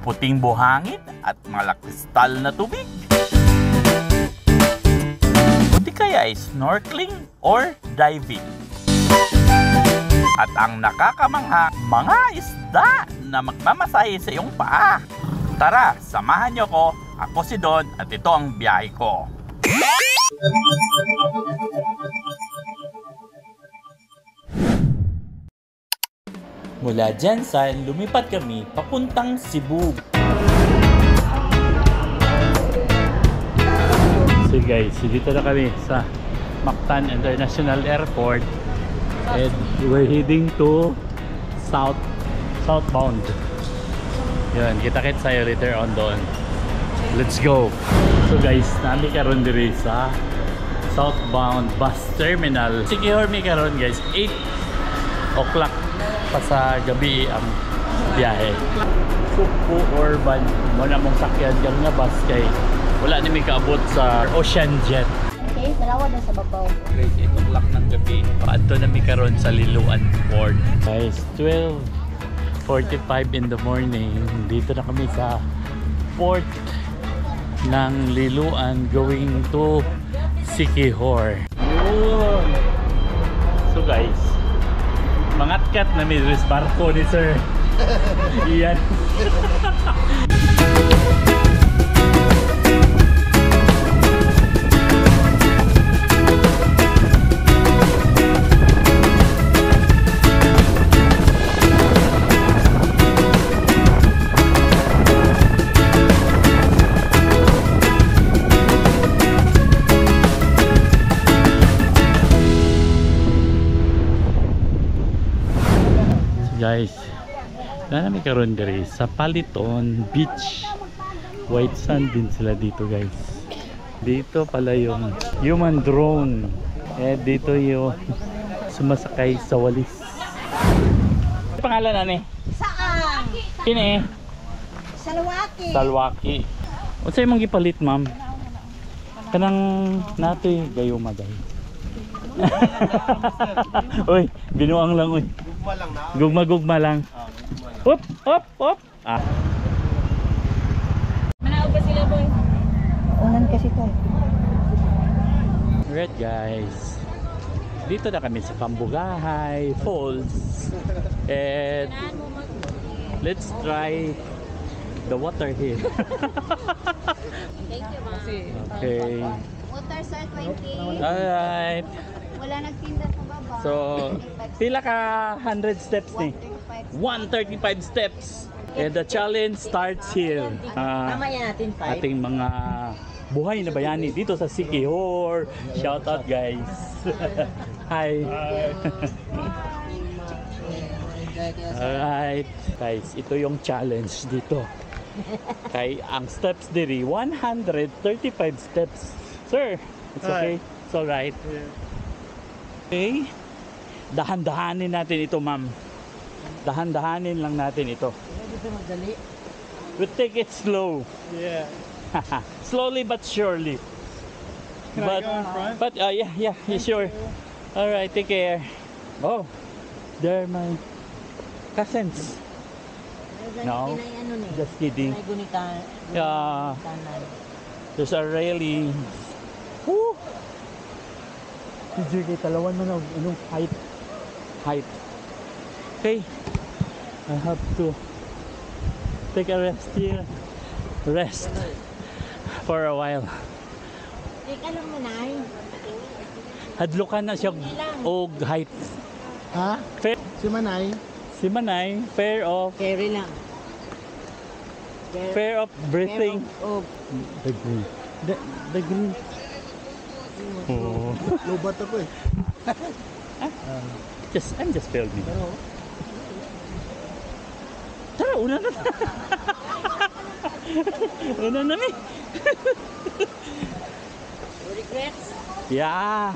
puting buhangin at malakristal na tubig. O di kaya ay snorkeling or diving. At ang nakakamangha, mga isda na magmamasahe sa iyong paa. Tara, samahan niyo ko. Ako si Don at ito ang biyahe ko. Mula Jensan, lumipat kami papuntang Cebu. So guys, dito na kami sa Mactan International Airport. And we're heading to southbound. Yun, kita-kits tayo later on doon. Let's go! So guys, nami karon diri sa southbound bus terminal. Sige, hormi karon guys, 8 o'clock pa sa gabi ang biyahe. Supo Urban, muna mong sakyan ka nga bus kay wala ni may kaabot sa Ocean Jet. Okay, dalawa na sa babaw. Great, 8 o'clock ng gabi. Paadto na mi karon sa Liloan Port. Guys, 12:45 in the morning. Dito na kami sa port ng Liloan going to Siquijor. Yun. So guys, mangatkat na may barko ni sir. Iyan. Guys, na namin karon diri sa Paliton Beach. White sand din sila dito guys. Dito pala yung human drone. Eh dito yung sumasakay sa walis. Ano pangalan na ni? Saan? Kini? Salwaki. Salwaki. Unsa imong gipalit ma'am? Kanang natoy gayuma guys. Uy, binuang lang uy. Gugma lang. Hop, hop, hop. Ah. Manaog ba sila boy? Unan kasi to. Alright guys. Dito na kami sa Pambugahay Falls. And let's try the water here. Thank you ma'am. Okay. Water sir 20. Alright. Wala nagtinda sa baba. So, pila ka 100 steps ni? 135 steps. And the challenge starts here. Mamaya natin 5. Ating mga buhay na bayani dito sa Siquijor. Shout out guys. Hi. Alright. Guys, ito yung challenge dito. Kay ang steps diri 135 steps. Sir, it's okay. It's alright. Okay. Dahan-dahanin natin ito, ma'am. Dahan-dahanin lang natin ito. We take it slow. Yeah. Slowly but surely. Can I go in front? But yeah, sure. All right, take care. Oh, they're my cousins. No, just kidding. Yeah, there's a railing. Woo! Sige, talawan man ang height. Okay, I have to take a rest here. Rest for a while. Teka lang manay. Hadlukan na siya og height. Ha? Fair, Si Manay? si Manay, fair of Carry lang. breathing. Oh, The green. The green. Oh. Lobat ako eh. I'm just filming. Tara, una na. Una na mi. regrets? Yeah.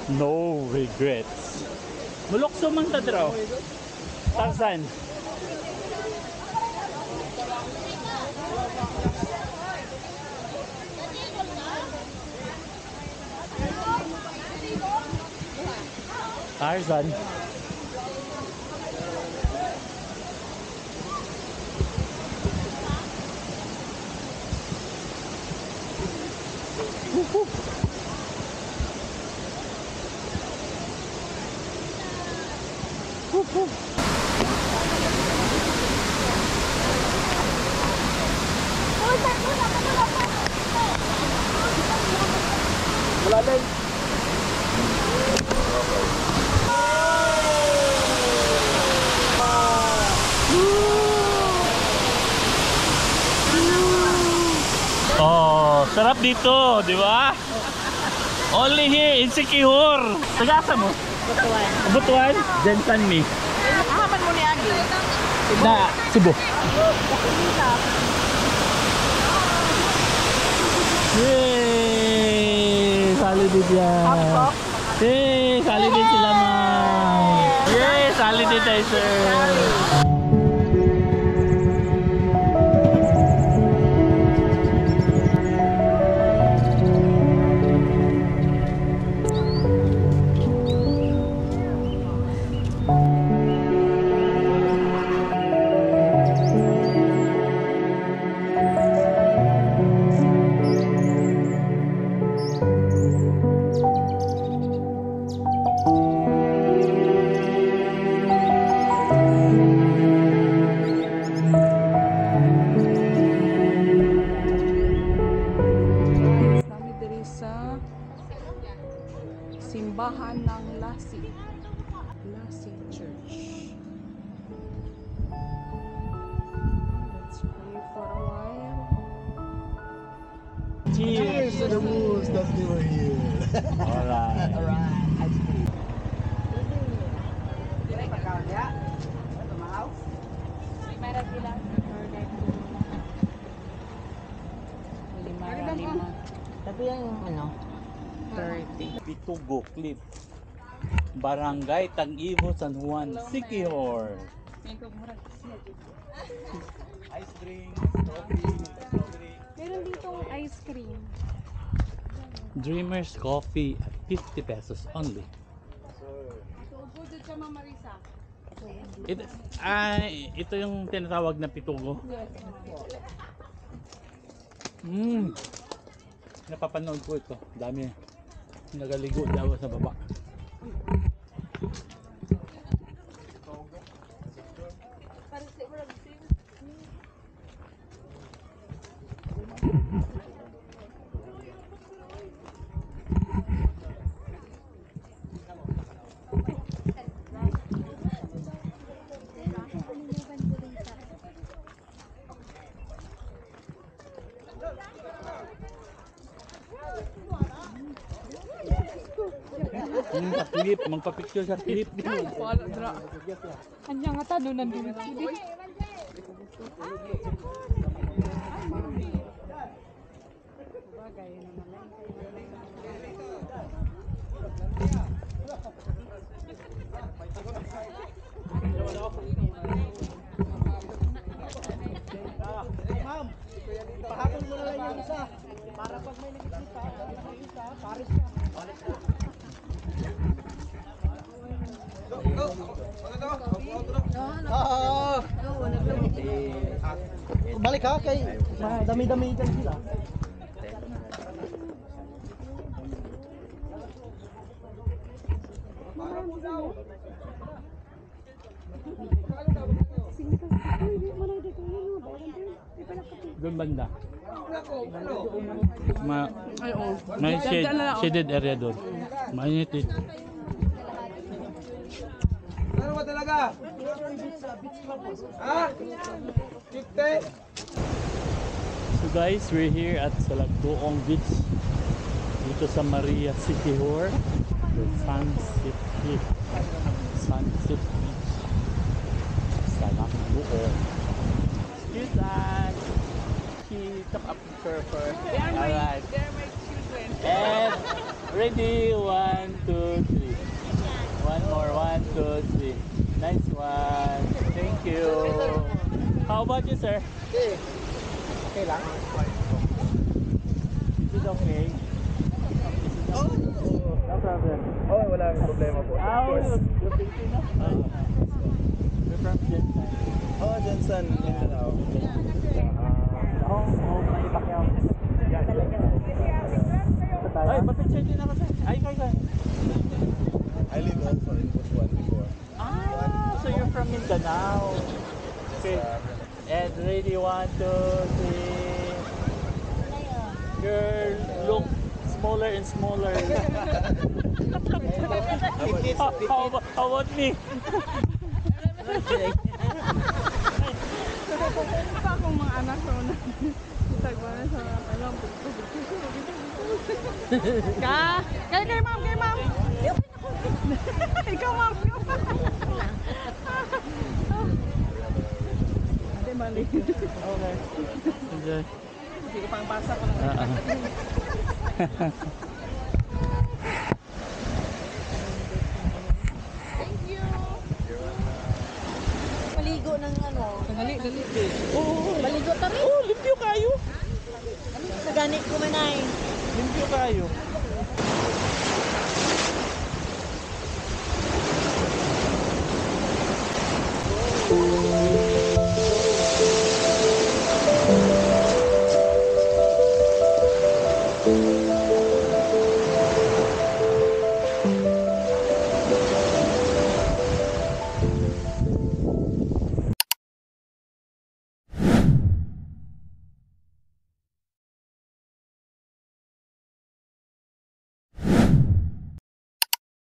No regrets. Mulokso man ta draw. Tarzan. Tarzan. Wala din. Oh, sarap dito, di ba? Only here in Siquijor. Tagasa mo? Butuan. Butuan? Jensan mi. Ahaman mo ni Agi. Na, Cebu. Yay! Sali din yan. Yay! Sali din sila, ma'am. Yay! Sali din tayo, sir. Kami diri sa simbahan ng Lasig Church. Let's pray for a while. Cheers! Cheers to the wolves that they were here. Alright. Lima. Tapi yung ano, 30. Pitugo Cliff. Barangay Tag-Ibo, San Juan, Siquijor. Ice drink, coffee, strawberry. Meron ditong ice cream. Dreamers Coffee at 50 pesos only. Tubo dito siya, Mama Marisa. Ito yung tinatawag na pitugo. Napapanood ko ito. Dami. Nagaligo daw sa baba. Sa clip, magpa-picture sa clip. Wala dra. Anya nga tano nandun. Ma'am, pahapon mo na lang yung isa. Para pag may nakikita, pares ka. Balik ha, kay dami-dami dyan sila. Doon banda. Ay, oh. May Dyan na lang, oh. shaded area doon. Mainit dito. Ano ba talaga? Ha? 50? So guys, we're here at Salagbuong Beach. Dito sa Maria Siquijor. The Sunset Beach. Sunset Beach. Salagbuong. Excuse us. She took a picture first. Alright. They're my children. And ready, 1, 2, 3. One more, 1, 2, 3. Nice one. Thank you. How about you, sir? Okay. Okay lang. Is it okay? No problem. Oh, wala akong problema po. How you're Filipino? We're from Jensen. Oh, Jensen, Mindanao. Manny Pacquiao. Ay, papicture din ako, sir. Ay, kaya. I live also in Butuan before. Ah, from Mindanao. Okay. And ready, 1, 2, 3. Girl, look smaller and smaller. How about me? Pa akong mga anak ko na. Tagwa na sa alam. Kay ma'am, kay ma'am. Ikaw ma'am. Ate mali. Okay. Enjoy. Hindi ko pang basa ko lang. Thank you. Maligo ng ano. Dali. Oo, maligo kami. Oh, limpyo kayo. Sa ganit ko manay. Limpyo kayo.